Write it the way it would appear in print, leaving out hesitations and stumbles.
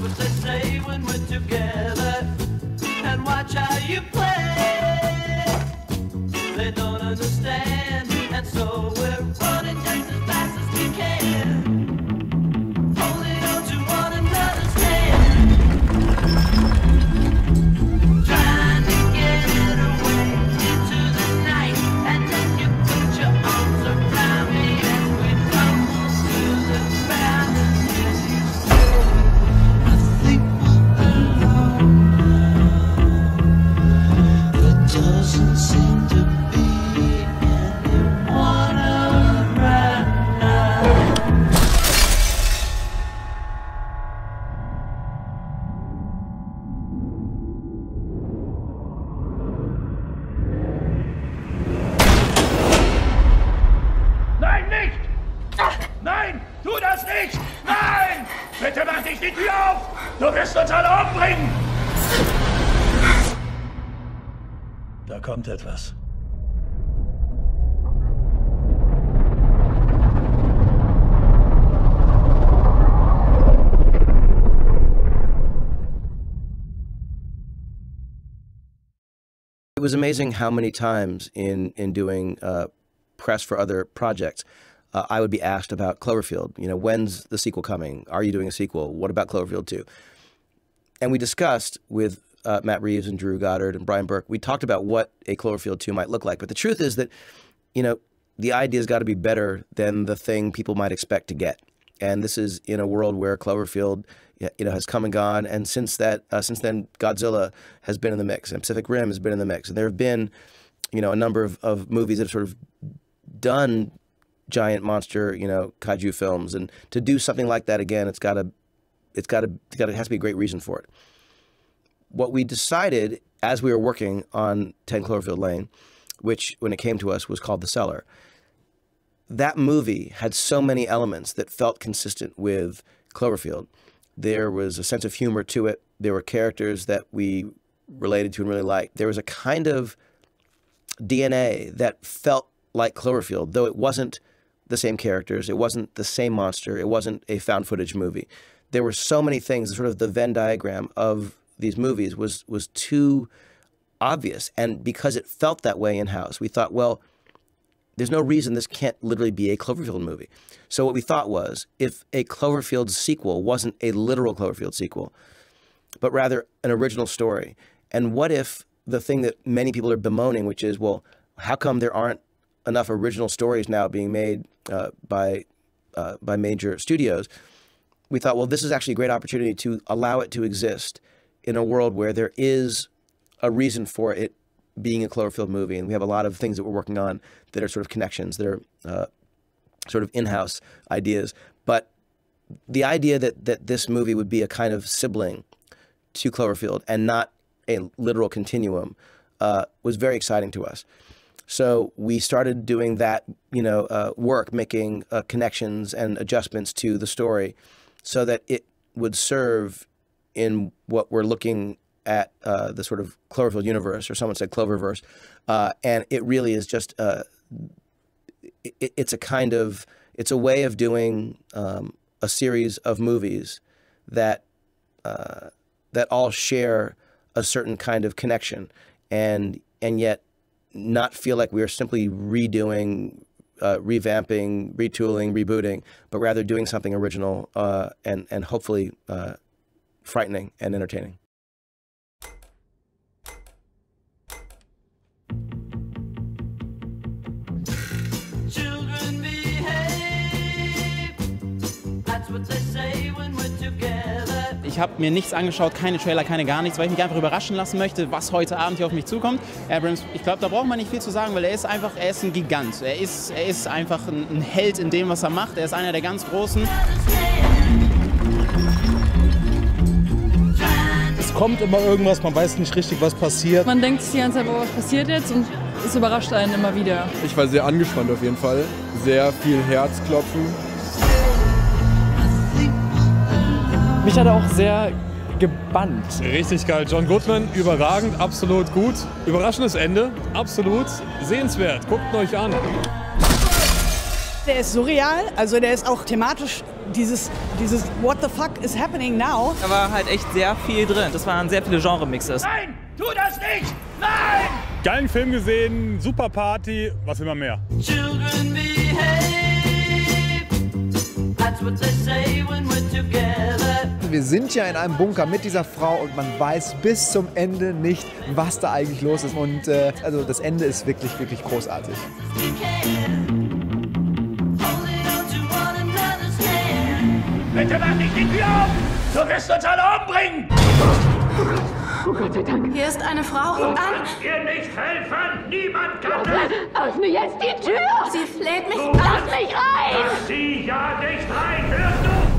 what they say when we're together. And watch how you play. They don't understand, and so we're running just as fast as we can. Holding on to one another's hand. Trying to get away into the night, and then you put your arms around me as we tumble to the ground. And you say, I think we're alone. There doesn't seem to be anyone around now. Nein, nicht! Nein, tu das nicht! Nein! Bitte mach nicht die Tür auf! Du wirst uns alle umbringen! Da kommt etwas. It was amazing how many times in doing press for other projects, I would be asked about Cloverfield. You know, when's the sequel coming? Are you doing a sequel? What about Cloverfield 2? And we discussed with Matt Reeves and Drew Goddard and Brian Burke, we talked about what a Cloverfield 2 might look like. But the truth is that, you know, the idea's got to be better than the thing people might expect to get. And this is in a world where Cloverfield, you know, has come and gone. And since then, Godzilla has been in the mix, and Pacific Rim has been in the mix. And there have been, you know, a number of movies that have sort of done giant monster, you know, kaiju films. And to do something like that again, it has to be a great reason for it. What we decided as we were working on 10 Cloverfield Lane, which when it came to us was called The Cellar, that movie had so many elements that felt consistent with Cloverfield. There was a sense of humor to it. There were characters that we related to and really liked. There was a kind of DNA that felt like Cloverfield, though it wasn't the same characters. It wasn't the same monster. It wasn't a found footage movie. There were so many things, sort of the Venn diagram of these movies was too obvious. And because it felt that way in-house, we thought, well, there's no reason this can't literally be a Cloverfield movie. So what we thought was, if a Cloverfield sequel wasn't a literal Cloverfield sequel, but rather an original story, and what if the thing that many people are bemoaning, which is, well, how come there aren't enough original stories now being made by major studios? We thought, well, this is actually a great opportunity to allow it to exist in a world where there is a reason for it being a Cloverfield movie. And we have a lot of things that we're working on that are sort of connections, that are sort of in-house ideas. But the idea that this movie would be a kind of sibling to Cloverfield and not a literal continuum was very exciting to us. So we started doing that, you know, work, making connections and adjustments to the story so that it would serve in what we're looking at the sort of Cloverfield universe, or someone said Cloververse, and it really is just it's a way of doing a series of movies that that all share a certain kind of connection, and yet not feel like we are simply redoing, revamping, retooling, rebooting, but rather doing something original and hopefully frightening and entertaining. Children behave. That's what they say when we're together. Ich habe mir nichts angeschaut, keine Trailer, keine gar nichts, weil ich mich einfach überraschen lassen möchte, was heute Abend hier auf mich zukommt. Abrams, ich glaube, da braucht man nicht viel zu sagen, weil er ist ein Gigant. Er ist einfach ein Held in dem, was er macht. Er ist einer der ganz Großen. Es kommt immer irgendwas, man weiß nicht richtig, was passiert. Man denkt sich die ganze Zeit, was passiert jetzt, und es überrascht einen immer wieder. Ich war sehr angespannt auf jeden Fall. Sehr viel Herzklopfen. Mich hat er auch sehr gebannt. Richtig geil. John Goodman, überragend, absolut gut. Überraschendes Ende, absolut sehenswert. Guckt ihn euch an. Der ist surreal, also der ist auch thematisch dieses What the fuck is happening now? Da war halt echt sehr viel drin. Das waren sehr viele Genre-Mixes. Nein, tu das nicht! Nein! Geilen Film gesehen, super Party, was will man mehr? Children behave. That's what they say when we're together. Wir sind ja in einem Bunker mit dieser Frau und man weiß bis zum Ende nicht, was da eigentlich los ist. Und also das Ende ist wirklich, wirklich großartig. Bitte mach nicht die Tür auf! Du wirst uns alle umbringen! Oh Gott sei Dank. Hier ist eine Frau. Du kannst ihr nicht helfen! Niemand kann das! Öffne jetzt die Tür! Sie fläht mich. Lass mich rein! Lass sie ja nicht rein! Hörst du?